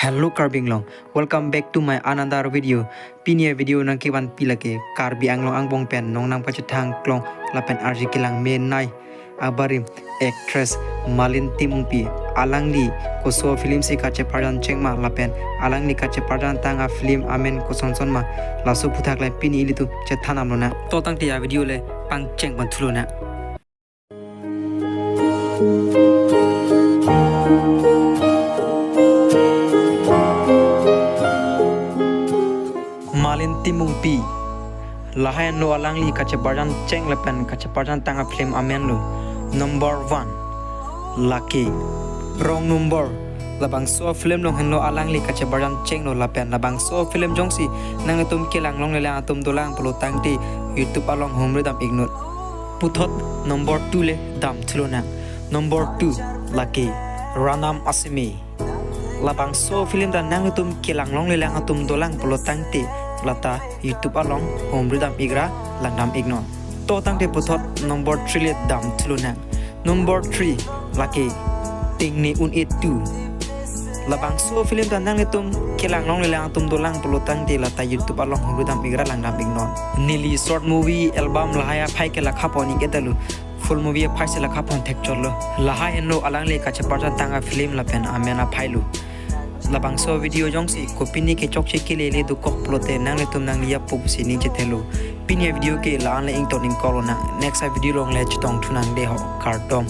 Hello Anglong, welcome back to my another video. Pinia video nang kiwan pilake karbi Anglong Angbong pen nong nang pacetang klong lapen arji kilang main nai abarim actress Malin Timungpi alangli koso film si kache pardan chengma lapen alangli kache pardan tanga film amen kosonson ma laso putak lai pini ilitu cethanam lona to tang tia video le pang cheng ban thulona Malin Timungpi lahayan lo alangli kache pardan cheng lapen kache pardan tanga film amen lo number 1 lucky wrong number labang so film long henlo alangli kache pardan cheng lo lapen labang so film jongsi nang tum kelang long le atum dolang polo tangti YouTube along homre dam ignore puthot number 2 le dam thulona number 2 lucky ranam asimi labang so film dan nang tum kelang long le atum dolang polo tangti lata YouTube along homre dam igra landam ignore to tangte puthot number 3 le dam thulona number 3 lucky tingni un it 2 labang so film dan nang tum kelang long le atum dolang polo tangti lata YouTube along homre dam igra landam ignore nili short movie album lahaya phai ke lakha poni ketalu full movie phai se lakha pon thek cholo lahai enlo alang le kache parjan tanga film lapen amena phailu labang so video jongsi kopini ke chokche ke le du kok plote nang le tum nang liya pop sini chetelo pinia video ke la an le ing toning corona next video long le chitong thunang de ho kartom